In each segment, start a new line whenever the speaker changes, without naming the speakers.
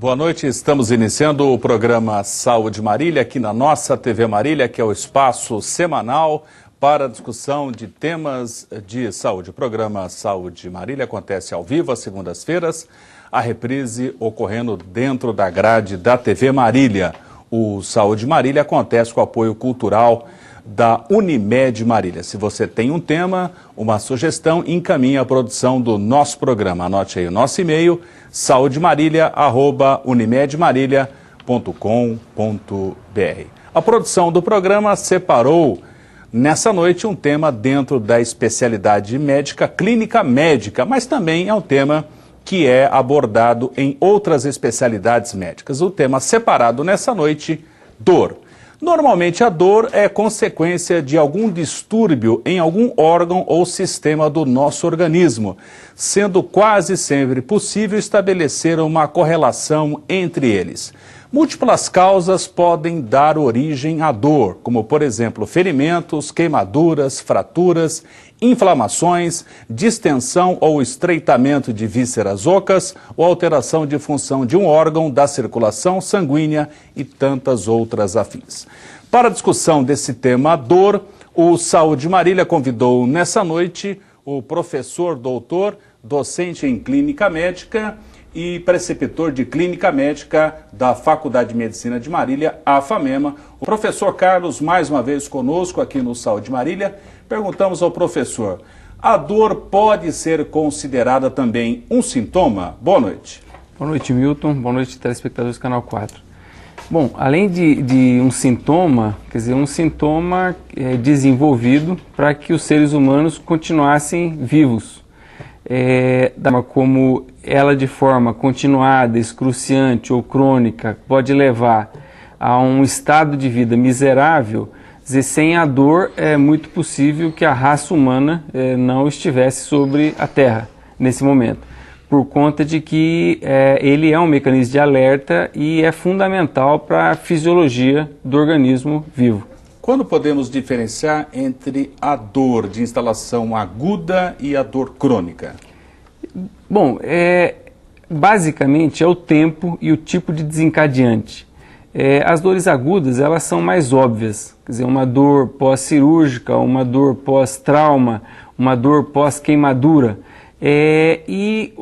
Boa noite, estamos iniciando o programa Saúde Marília aqui na nossa TV Marília, que é o espaço semanal para a discussão de temas de saúde. O programa Saúde Marília acontece ao vivo às segundas-feiras, a reprise ocorrendo dentro da grade da TV Marília. O Saúde Marília acontece com o apoio cultural da Unimed Marília. Se você tem um tema, uma sugestão, encaminhe a produção do nosso programa. Anote aí o nosso e-mail, saudemarília@unimedmarília.com.br. A produção do programa separou nessa noite um tema dentro da especialidade médica, clínica médica, mas também é um tema que é abordado em outras especialidades médicas. O tema separado nessa noite, dor. Normalmente a dor é consequência de algum distúrbio em algum órgão ou sistema do nosso organismo, sendo quase sempre possível estabelecer uma correlação entre eles. Múltiplas causas podem dar origem à dor, como por exemplo ferimentos, queimaduras, fraturas, inflamações, distensão ou estreitamento de vísceras ocas ou alteração de função de um órgão da circulação sanguínea e tantas outras afins. Para a discussão desse tema dor, o Saúde Marília convidou nessa noite o professor doutor, docente em clínica médica e preceptor de clínica médica da Faculdade de Medicina de Marília, a FAMEMA, o professor Carlos, mais uma vez conosco aqui no Saúde Marília. Perguntamos ao professor, a dor pode ser considerada também um sintoma? Boa noite.
Boa noite, Milton. Boa noite, telespectadores do Canal 4. Bom, além de um sintoma, quer dizer, um sintoma desenvolvido para que os seres humanos continuassem vivos. Da forma como ela de forma continuada, excruciante ou crônica pode levar a um estado de vida miserável, dizer, sem a dor é muito possível que a raça humana não estivesse sobre a Terra nesse momento, por conta de que ele é um mecanismo de alerta e é fundamental para a fisiologia do organismo vivo.
Quando podemos diferenciar entre a dor de instalação aguda e a dor crônica?
Bom, basicamente é o tempo e o tipo de desencadeante. As dores agudas, elas são mais óbvias, quer dizer, uma dor pós-cirúrgica, uma dor pós-trauma, uma dor pós-queimadura. E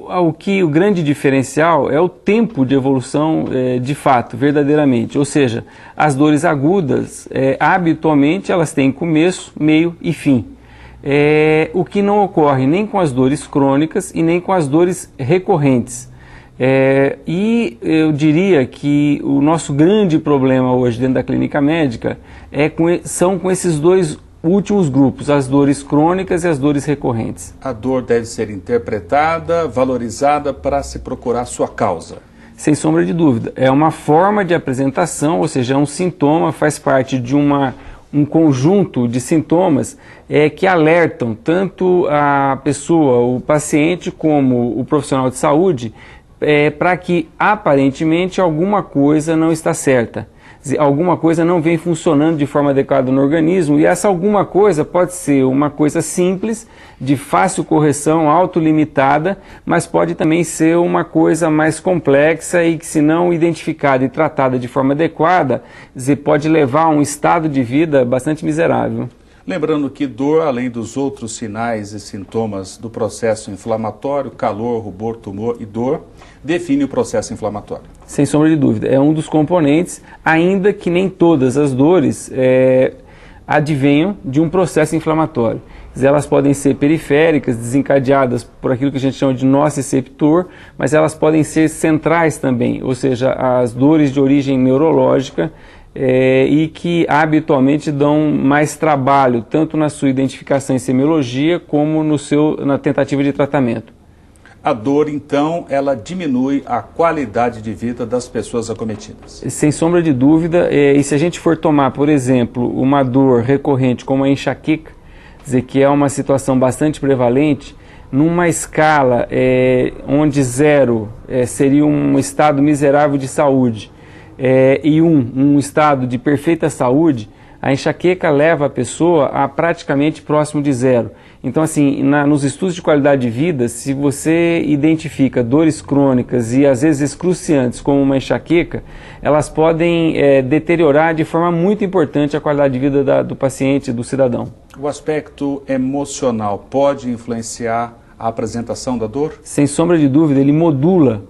o grande diferencial é o tempo de evolução de fato, verdadeiramente. Ou seja, as dores agudas, habitualmente, elas têm começo, meio e fim. O que não ocorre nem com as dores crônicas e nem com as dores recorrentes. E eu diria que o nosso grande problema hoje dentro da clínica médica são com esses dois últimos grupos, as dores crônicas e as dores recorrentes.
A dor deve ser interpretada, valorizada para se procurar sua causa.
Sem sombra de dúvida. É uma forma de apresentação, ou seja, é um sintoma, faz parte de um conjunto de sintomas que alertam tanto a pessoa, o paciente, como o profissional de saúde, para que aparentemente alguma coisa não está certa. Alguma coisa não vem funcionando de forma adequada no organismo, e essa alguma coisa pode ser uma coisa simples, de fácil correção, autolimitada, mas pode também ser uma coisa mais complexa e que, se não identificada e tratada de forma adequada, pode levar a um estado de vida bastante miserável.
Lembrando que dor, além dos outros sinais e sintomas do processo inflamatório, calor, rubor, tumor e dor, define o processo inflamatório.
Sem sombra de dúvida, é um dos componentes, ainda que nem todas as dores advenham de um processo inflamatório. Elas podem ser periféricas, desencadeadas por aquilo que a gente chama de nociceptor, mas elas podem ser centrais também, ou seja, as dores de origem neurológica, e que habitualmente dão mais trabalho, tanto na sua identificação em semiologia, como na tentativa de tratamento.
A dor, então, ela diminui a qualidade de vida das pessoas acometidas.
Sem sombra de dúvida, e se a gente for tomar, por exemplo, uma dor recorrente como a enxaqueca, dizer que é uma situação bastante prevalente, numa escala onde 0 seria um estado miserável de saúde, e um estado de perfeita saúde, a enxaqueca leva a pessoa a praticamente próximo de 0. Então, assim, nos estudos de qualidade de vida, se você identifica dores crônicas e às vezes excruciantes como uma enxaqueca, elas podem deteriorar de forma muito importante a qualidade de vida do paciente, do cidadão.
O aspecto emocional pode influenciar a apresentação da dor?
Sem sombra de dúvida, ele modula.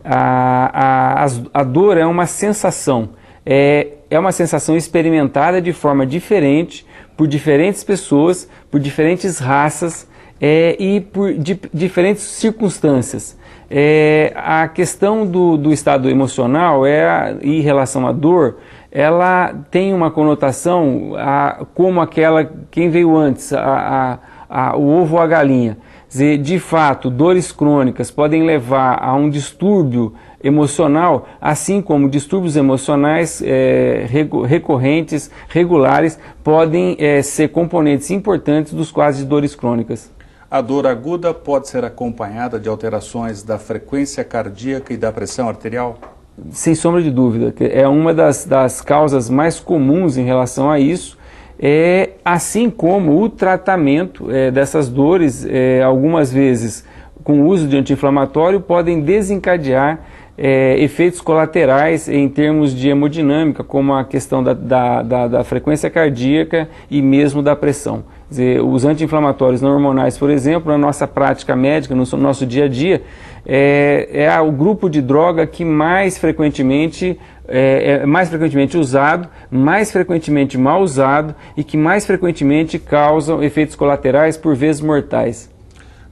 A dor é uma sensação. É uma sensação experimentada de forma diferente por diferentes pessoas, por diferentes raças e por diferentes circunstâncias. A questão do estado emocional em relação à dor, ela tem uma conotação como aquela, quem veio antes, o ovo ou a galinha. De fato, dores crônicas podem levar a um distúrbio emocional, assim como distúrbios emocionais recorrentes, regulares, podem ser componentes importantes dos quadros de dores crônicas.
A dor aguda pode ser acompanhada de alterações da frequência cardíaca e da pressão arterial?
Sem sombra de dúvida, é uma das causas mais comuns em relação a isso. Assim como o tratamento dessas dores, algumas vezes com o uso de anti-inflamatório, podem desencadear efeitos colaterais em termos de hemodinâmica, como a questão da frequência cardíaca e mesmo da pressão. Quer dizer, os anti-inflamatórios não hormonais, por exemplo, na nossa prática médica, no nosso dia a dia, é o grupo de droga que mais frequentemente usado, mais frequentemente mal usado e que mais frequentemente causam efeitos colaterais, por vezes mortais.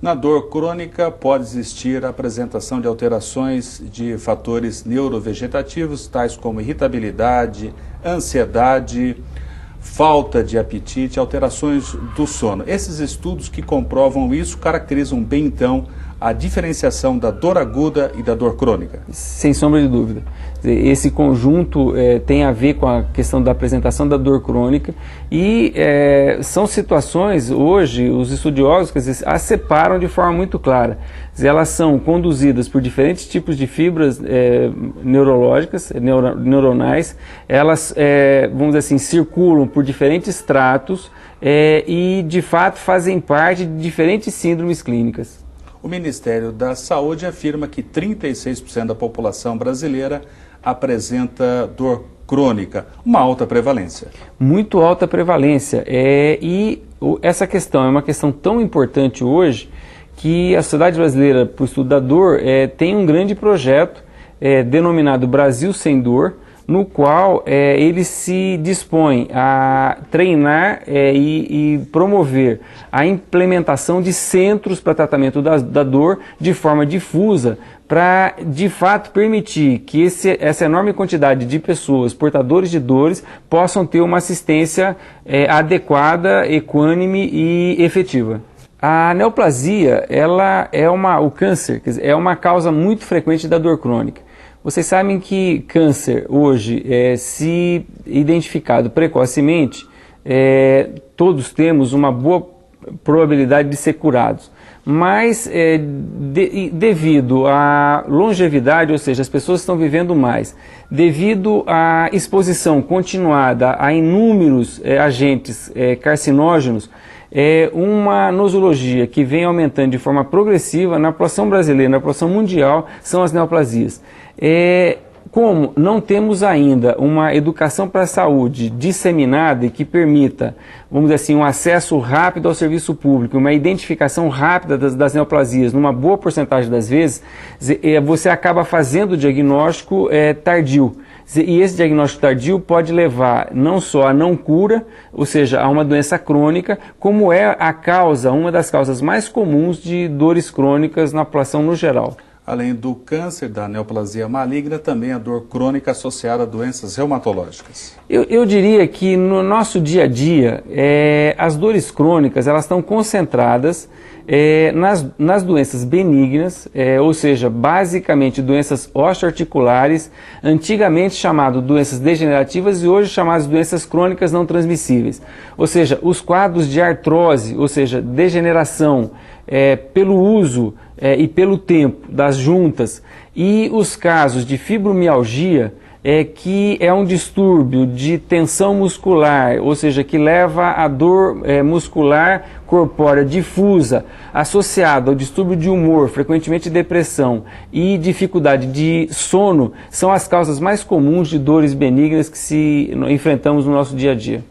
Na dor crônica pode existir a apresentação de alterações de fatores neurovegetativos, tais como irritabilidade, ansiedade, falta de apetite, alterações do sono. Esses estudos que comprovam isso caracterizam bem, então, a diferenciação da dor aguda e da dor crônica.
Sem sombra de dúvida. Esse conjunto tem a ver com a questão da apresentação da dor crônica e são situações, hoje, os estudiosos as separam de forma muito clara. Elas são conduzidas por diferentes tipos de fibras neurológicas, neuronais, elas, vamos dizer assim, circulam por diferentes tratos e, de fato, fazem parte de diferentes síndromes clínicas.
O Ministério da Saúde afirma que 36% da população brasileira apresenta dor crônica, uma alta prevalência.
Muito alta prevalência. E essa questão é uma questão tão importante hoje que a Sociedade Brasileira para o Estudo da Dor tem um grande projeto denominado Brasil Sem Dor, no qual ele se dispõe a treinar e promover a implementação de centros para tratamento da dor de forma difusa, para de fato permitir que essa enorme quantidade de pessoas portadores de dores possam ter uma assistência adequada, equânime e efetiva. A neoplasia, o câncer, quer dizer, é uma causa muito frequente da dor crônica. Vocês sabem que câncer hoje, se identificado precocemente, todos temos uma boa probabilidade de ser curados. Mas devido à longevidade, ou seja, as pessoas estão vivendo mais, devido à exposição continuada a inúmeros agentes carcinógenos, uma nosologia que vem aumentando de forma progressiva na população brasileira, na população mundial, são as neoplasias. Como não temos ainda uma educação para a saúde disseminada e que permita, vamos dizer assim, um acesso rápido ao serviço público, uma identificação rápida das neoplasias, numa boa porcentagem das vezes, você acaba fazendo o diagnóstico tardio. E esse diagnóstico tardio pode levar não só a não cura, ou seja, a uma doença crônica, como uma das causas mais comuns de dores crônicas na população no geral.
Além do câncer, da neoplasia maligna, também a dor crônica associada a doenças reumatológicas. Eu
diria que no nosso dia a dia, as dores crônicas elas estão concentradas nas doenças benignas, ou seja, basicamente doenças osteoarticulares, antigamente chamado doenças degenerativas e hoje chamadas doenças crônicas não transmissíveis. Ou seja, os quadros de artrose, ou seja, degeneração, pelo uso e pelo tempo das juntas, e os casos de fibromialgia, que é um distúrbio de tensão muscular, ou seja, que leva a dor muscular corpórea difusa, associada ao distúrbio de humor, frequentemente depressão e dificuldade de sono, são as causas mais comuns de dores benignas que enfrentamos no nosso dia a dia.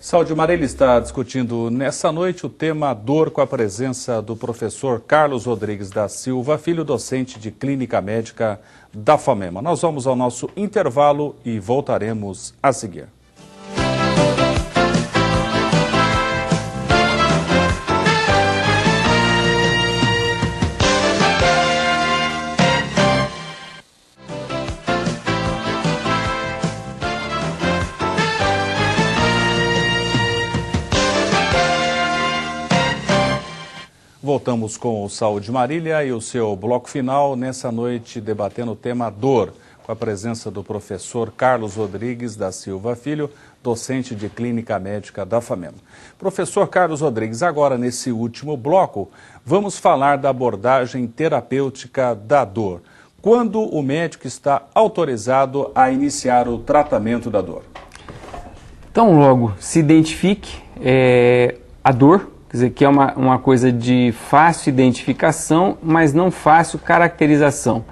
Saúde Marília está discutindo nessa noite o tema dor com a presença do professor Carlos Rodrigues da Silva Filho, docente de Clínica Médica da FAMEMA. Nós vamos ao nosso intervalo e voltaremos a seguir. Voltamos com o Saúde Marília e o seu bloco final nessa noite debatendo o tema dor, com a presença do professor Carlos Rodrigues da Silva Filho, docente de Clínica Médica da FAMEMA. Professor Carlos Rodrigues, agora nesse último bloco, vamos falar da abordagem terapêutica da dor. Quando o médico está autorizado a iniciar o tratamento da dor?
Então, logo se identifique a dor, quer dizer, que é uma coisa de fácil identificação, mas não fácil caracterização.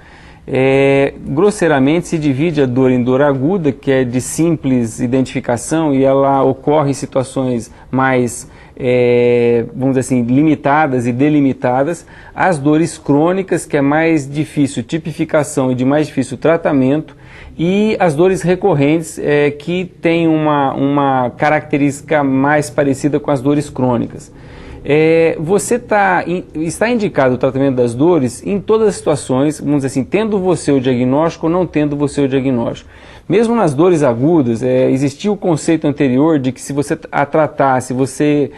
Grosseiramente se divide a dor em dor aguda, que é de simples identificação e ela ocorre em situações mais, vamos dizer assim, limitadas e delimitadas. As dores crônicas, que é mais difícil tipificação e de mais difícil tratamento. E as dores recorrentes, que têm uma característica mais parecida com as dores crônicas. Está indicado o tratamento das dores em todas as situações, vamos dizer assim, tendo você o diagnóstico ou não tendo você o diagnóstico. Mesmo nas dores agudas, existia o conceito anterior de que se você a tratasse, você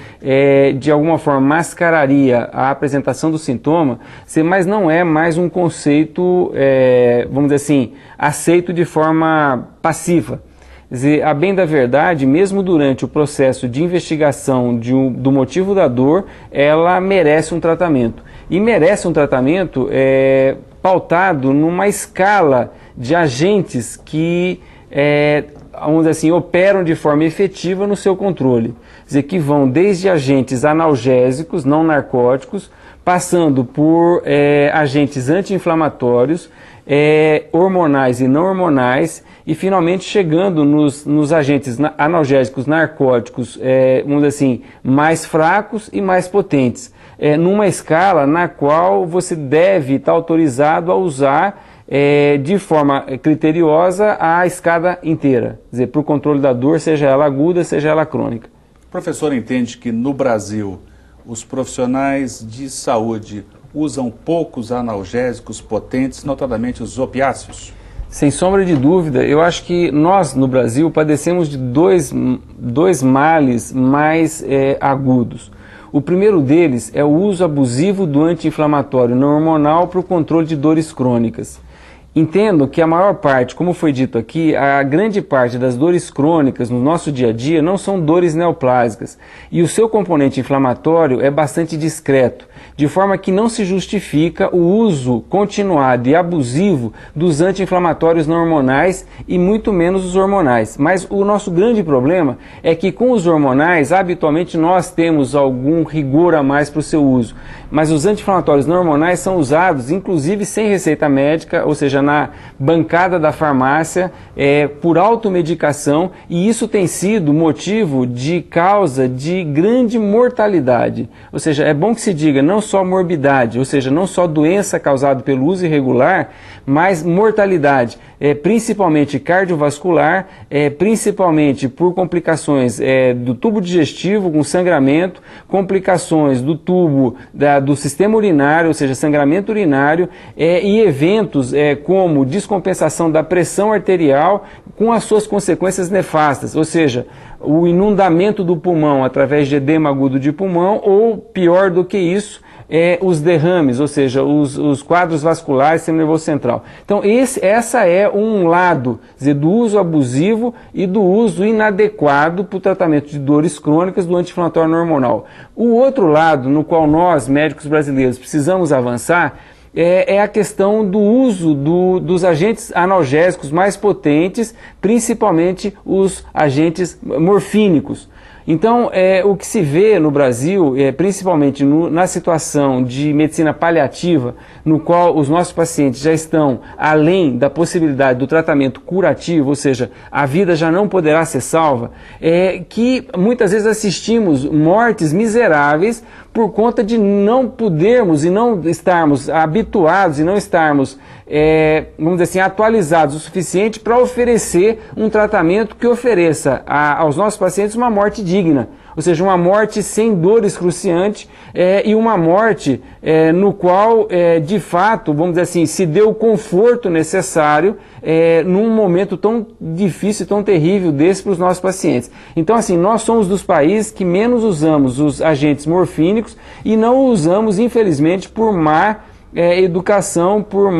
de alguma forma mascararia a apresentação do sintoma, mas não é mais um conceito, vamos dizer assim, aceito de forma passiva. Quer dizer, a bem da verdade, mesmo durante o processo de investigação do motivo da dor, ela merece um tratamento. E merece um tratamento pautado numa escala de agentes que, vamos dizer assim, operam de forma efetiva no seu controle. Quer dizer, que vão desde agentes analgésicos, não narcóticos, passando por agentes anti-inflamatórios, hormonais e não hormonais, e finalmente chegando nos agentes analgésicos narcóticos, vamos dizer assim, mais fracos e mais potentes, numa escala na qual você deve estar autorizado a usar de forma criteriosa a escada inteira, quer dizer, para o controle da dor, seja ela aguda, seja ela crônica.
O professor entende que no Brasil os profissionais de saúde usam poucos analgésicos potentes, notadamente os opiáceos?
Sem sombra de dúvida, eu acho que nós no Brasil padecemos de dois males mais agudos. O primeiro deles é o uso abusivo do anti-inflamatório não hormonal para o controle de dores crônicas. Entendo que a maior parte, como foi dito aqui, a grande parte das dores crônicas no nosso dia a dia não são dores neoplásicas e o seu componente inflamatório é bastante discreto, de forma que não se justifica o uso continuado e abusivo dos anti-inflamatórios não hormonais e muito menos os hormonais. Mas o nosso grande problema é que com os hormonais, habitualmente nós temos algum rigor a mais para o seu uso, mas os anti-inflamatórios não hormonais são usados inclusive sem receita médica, ou seja, na bancada da farmácia, por automedicação, e isso tem sido motivo de causa de grande mortalidade. Ou seja, é bom que se diga não só morbidade, ou seja, não só doença causada pelo uso irregular, mas mortalidade, principalmente cardiovascular, principalmente por complicações do tubo digestivo com sangramento, complicações do tubo do sistema urinário, ou seja, sangramento urinário, e eventos como descompensação da pressão arterial com as suas consequências nefastas, ou seja, o inundamento do pulmão através de edema agudo de pulmão, ou pior do que isso, os derrames, ou seja, os quadros vasculares do sistema nervoso central. Então, essa é um lado, quer dizer, do uso abusivo e do uso inadequado para o tratamento de dores crônicas do anti-inflamatório não hormonal. O outro lado, no qual nós, médicos brasileiros, precisamos avançar, é a questão do uso dos agentes analgésicos mais potentes, principalmente os agentes morfínicos. Então, o que se vê no Brasil, principalmente na situação de medicina paliativa, no qual os nossos pacientes já estão além da possibilidade do tratamento curativo, ou seja, a vida já não poderá ser salva, é que muitas vezes assistimos mortes miseráveis por conta de não podermos e não estarmos habituados e não estarmos, vamos dizer assim, atualizados o suficiente para oferecer um tratamento que ofereça aos nossos pacientes uma morte digna, ou seja, uma morte sem dor excruciante e uma morte no qual, de fato, vamos dizer assim, se deu o conforto necessário num momento tão difícil, tão terrível desse para os nossos pacientes. Então, assim, nós somos dos países que menos usamos os agentes morfínicos e não usamos, infelizmente, por má educação, por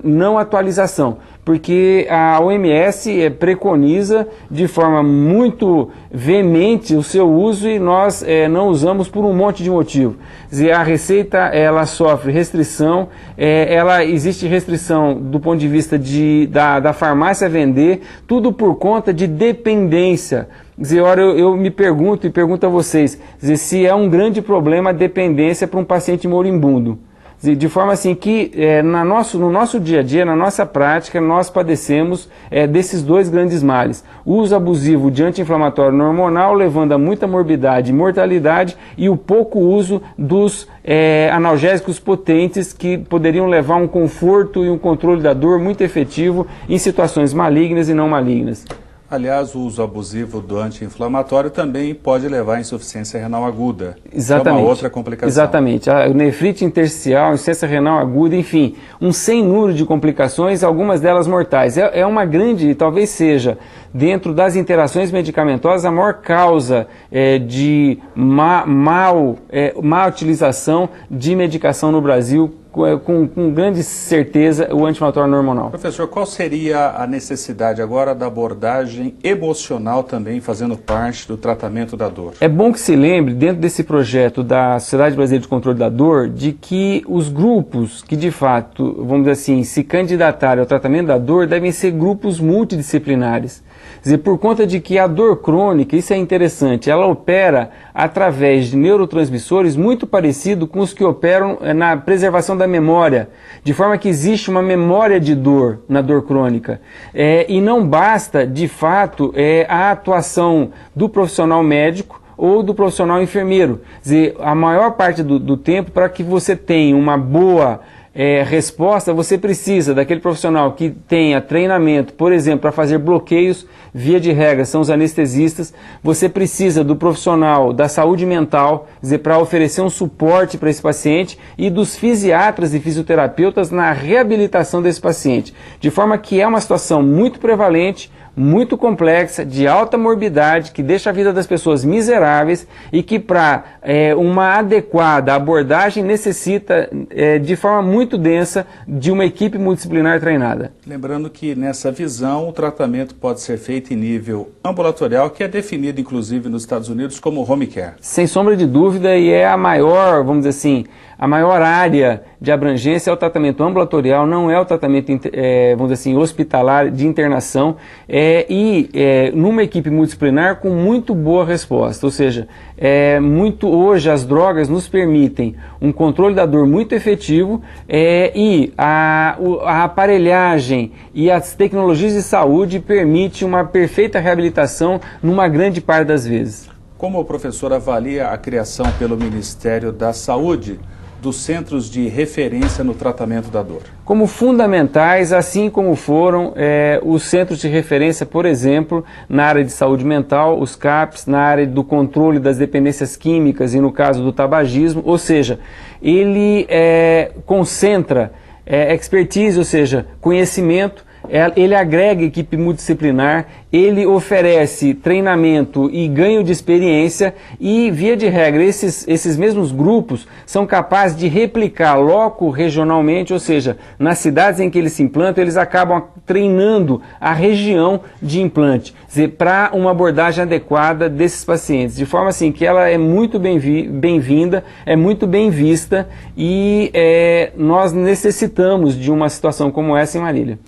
não atualização, porque a OMS preconiza de forma muito veemente o seu uso e nós não usamos por um monte de motivo. Quer dizer, a receita ela sofre restrição, existe restrição do ponto de vista da farmácia vender, tudo por conta de dependência. Quer dizer, eu me pergunto e pergunto a vocês, dizer, se é um grande problema a dependência para um paciente moribundo. De forma assim que no nosso dia a dia, na nossa prática, nós padecemos desses dois grandes males. O uso abusivo de anti-inflamatório não hormonal, levando a muita morbidade e mortalidade, e o pouco uso dos analgésicos potentes que poderiam levar um conforto e um controle da dor muito efetivo em situações malignas e não malignas.
Aliás, o uso abusivo do anti-inflamatório também pode levar à insuficiência renal aguda.
Exatamente.
É uma outra complicação.
Exatamente. A nefrite intersticial, insuficiência renal aguda, enfim, um sem número de complicações, algumas delas mortais. É uma grande, talvez seja, dentro das interações medicamentosas, a maior causa de má utilização de medicação no Brasil, com grande certeza, o anti-inflamatório não hormonal.
Professor, qual seria a necessidade agora da abordagem emocional também fazendo parte do tratamento da dor?
É bom que se lembre, dentro desse projeto da Sociedade Brasileira de Controle da Dor, de que os grupos que de fato, vamos dizer assim, se candidatarem ao tratamento da dor devem ser grupos multidisciplinares. Quer dizer, por conta de que a dor crônica, isso é interessante, ela opera através de neurotransmissores muito parecidos com os que operam na preservação da memória, de forma que existe uma memória de dor na dor crônica. E não basta, de fato, a atuação do profissional médico ou do profissional enfermeiro. Quer dizer, a maior parte do tempo, para que você tenha uma boa resposta, você precisa daquele profissional que tenha treinamento, por exemplo, para fazer bloqueios, via de regra, são os anestesistas. Você precisa do profissional da saúde mental, quer dizer, para oferecer um suporte para esse paciente, e dos fisiatras e fisioterapeutas na reabilitação desse paciente. De forma que é uma situação muito prevalente, muito complexa, de alta morbidade, que deixa a vida das pessoas miseráveis e que para uma adequada abordagem necessita de forma muito densa de uma equipe multidisciplinar treinada.
Lembrando que nessa visão o tratamento pode ser feito em nível ambulatorial, que é definido inclusive nos Estados Unidos como home care.
Sem sombra de dúvida, e é a maior, vamos dizer assim, a maior área de abrangência é o tratamento ambulatorial, não é o tratamento, vamos dizer assim, hospitalar de internação, numa equipe multidisciplinar com muito boa resposta. Ou seja, hoje as drogas nos permitem um controle da dor muito efetivo, e a aparelhagem e as tecnologias de saúde permitem uma perfeita reabilitação numa grande parte das vezes.
Como o professor avalia a criação pelo Ministério da Saúde dos centros de referência no tratamento da dor?
Como fundamentais, assim como foram os centros de referência, por exemplo, na área de saúde mental, os CAPs, na área do controle das dependências químicas e no caso do tabagismo, ou seja, ele concentra expertise, ou seja, conhecimento, ele agrega equipe multidisciplinar, ele oferece treinamento e ganho de experiência e, via de regra, esses mesmos grupos são capazes de replicar loco regionalmente, ou seja, nas cidades em que eles se implantam, eles acabam treinando a região de implante, para uma abordagem adequada desses pacientes, de forma assim que ela é muito bem-vinda, é muito bem vista e nós necessitamos de uma situação como essa em Marília.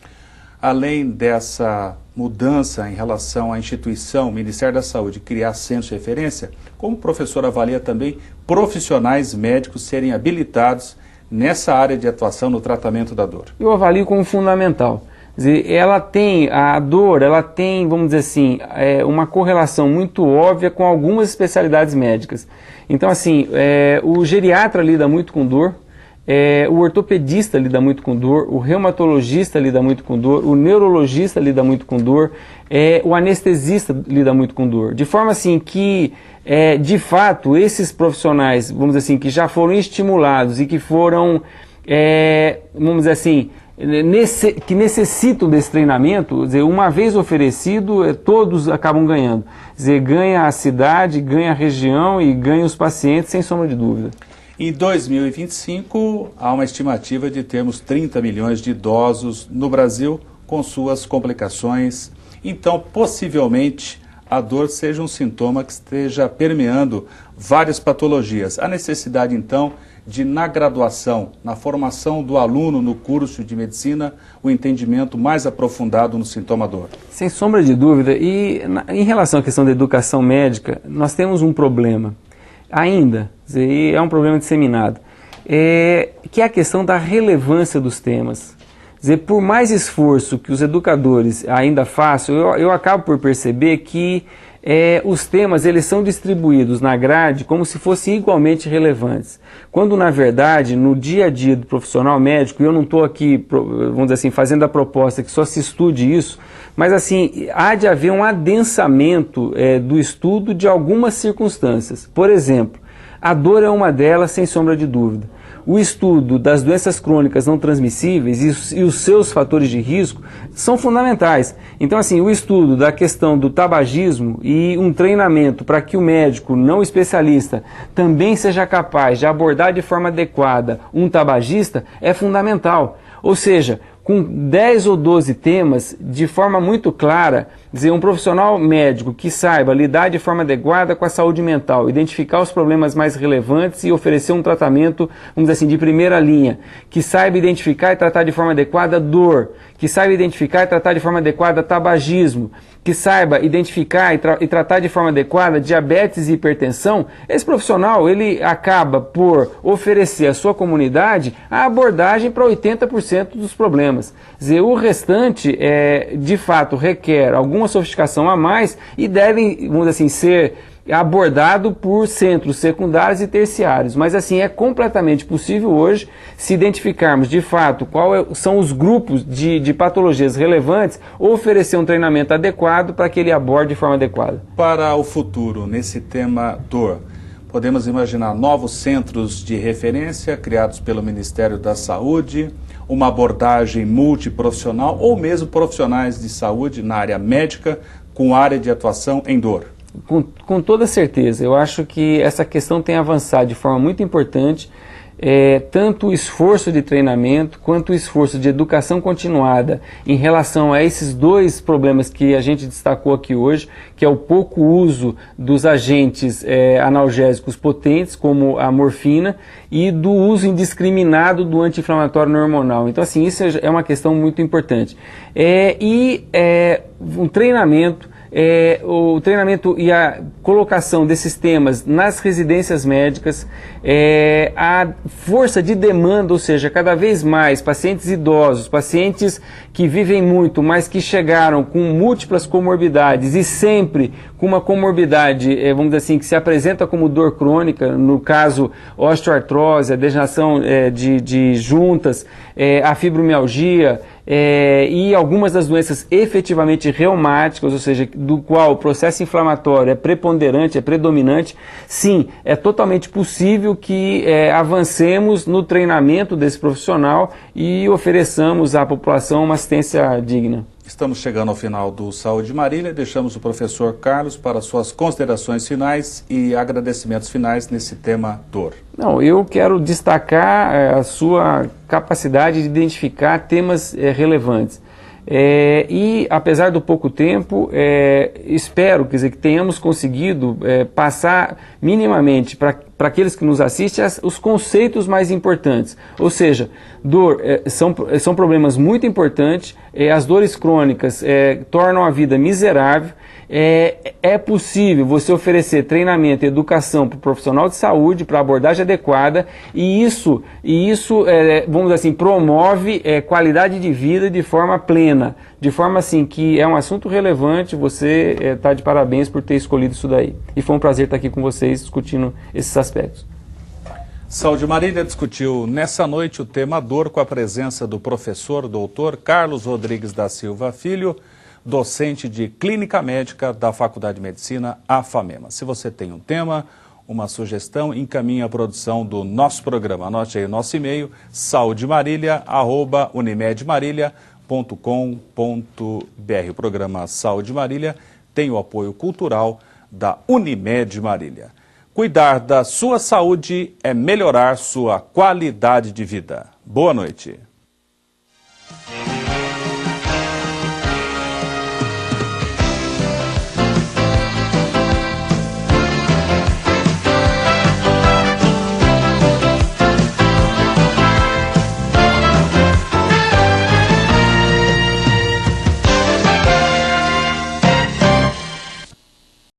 Além dessa mudança em relação à instituição, Ministério da Saúde, criar centros de referência, como o professor avalia também profissionais médicos serem habilitados nessa área de atuação no tratamento da dor?
Eu avalio como fundamental. Quer dizer, a dor, ela tem, vamos dizer assim, uma correlação muito óbvia com algumas especialidades médicas. Então, assim, o geriatra lida muito com dor, o ortopedista lida muito com dor, o reumatologista lida muito com dor, o neurologista lida muito com dor, o anestesista lida muito com dor. De forma assim que, de fato, esses profissionais, vamos dizer assim, que já foram estimulados e que foram, vamos dizer assim, que necessitam desse treinamento, quer dizer, uma vez oferecido, todos acabam ganhando. Quer dizer, ganha a cidade, ganha a região e ganha os pacientes, sem sombra de dúvida.
Em 2025, há uma estimativa de termos 30 milhões de idosos no Brasil com suas complicações. Então, possivelmente, a dor seja um sintoma que esteja permeando várias patologias. A necessidade, então, de, na graduação, na formação do aluno no curso de medicina, o entendimento mais aprofundado no sintoma dor.
Sem sombra de dúvida. E em relação à questão da educação médica, nós temos um problema. Ainda, e é um problema disseminado, que é a questão da relevância dos temas. Quer dizer, por mais esforço que os educadores ainda façam, eu acabo por perceber que os temas eles são distribuídos na grade como se fossem igualmente relevantes. Quando, na verdade, no dia a dia do profissional médico, e eu não estou aqui, vamos dizer assim, fazendo a proposta que só se estude isso, mas assim, há de haver um adensamento do estudo de algumas circunstâncias. Por exemplo, a dor é uma delas, sem sombra de dúvida. O estudo das doenças crônicas não transmissíveis e os seus fatores de risco são fundamentais. Então, assim, o estudo da questão do tabagismo e um treinamento para que o médico não especialista também seja capaz de abordar de forma adequada um tabagista é fundamental. Ou seja, com 10 ou 12 temas, de forma muito clara, dizer, um profissional médico que saiba lidar de forma adequada com a saúde mental, identificar os problemas mais relevantes e oferecer um tratamento, vamos dizer assim, de primeira linha, que saiba identificar e tratar de forma adequada dor, que saiba identificar e tratar de forma adequada tabagismo, que saiba identificar e tratar de forma adequada diabetes e hipertensão, esse profissional ele acaba por oferecer à sua comunidade a abordagem para 80% dos problemas. Quer dizer, o restante, de fato, requer alguma sofisticação a mais e devem, vamos dizer assim, ser abordado por centros secundários e terciários, mas assim é completamente possível hoje se identificarmos de fato quais são os grupos de patologias relevantes, oferecer um treinamento adequado para que ele aborde de forma adequada.
Para o futuro, nesse tema dor, podemos imaginar novos centros de referência criados pelo Ministério da Saúde, uma abordagem multiprofissional ou mesmo profissionais de saúde na área médica com área de atuação em dor.
Com toda certeza, eu acho que essa questão tem avançado de forma muito importante, tanto o esforço de treinamento quanto o esforço de educação continuada em relação a esses dois problemas que a gente destacou aqui hoje, que é o pouco uso dos agentes analgésicos potentes, como a morfina, e do uso indiscriminado do anti-inflamatório não hormonal. Então, assim, isso é uma questão muito importante. Um treinamento, o treinamento e a colocação desses temas nas residências médicas, a força de demanda, ou seja, cada vez mais pacientes idosos, pacientes que vivem muito, mas que chegaram com múltiplas comorbidades e sempre com uma comorbidade, vamos dizer assim, que se apresenta como dor crônica, no caso osteoartrose, a degeneração de juntas, a fibromialgia, e algumas das doenças efetivamente reumáticas, ou seja, do qual o processo inflamatório é preponderante, é predominante, sim, é totalmente possível que avancemos no treinamento desse profissional e ofereçamos à população uma assistência digna.
Estamos chegando ao final do Saúde Marília, deixamos o professor Carlos para suas considerações finais e agradecimentos finais nesse tema dor.
Não, eu quero destacar a sua capacidade de identificar temas relevantes. E, apesar do pouco tempo, espero, quer dizer, que tenhamos conseguido passar minimamente para aqueles que nos assistem os conceitos mais importantes. Ou seja, dor são problemas muito importantes, as dores crônicas tornam a vida miserável. É possível você oferecer treinamento e educação para o profissional de saúde, para abordagem adequada, e isso vamos dizer assim, promove qualidade de vida de forma plena, de forma assim que é um assunto relevante. Você está de parabéns por ter escolhido isso daí. E foi um prazer estar aqui com vocês discutindo esses aspectos.
Saúde Marília discutiu nessa noite o tema dor com a presença do professor doutor Carlos Rodrigues da Silva Filho, docente de Clínica Médica da Faculdade de Medicina, AFAMEMA. Se você tem um tema, uma sugestão, encaminhe a produção do nosso programa. Anote aí o nosso e-mail, saudemarília@unimedmarília.com.br. O programa Saúde Marília tem o apoio cultural da Unimed Marília. Cuidar da sua saúde é melhorar sua qualidade de vida. Boa noite.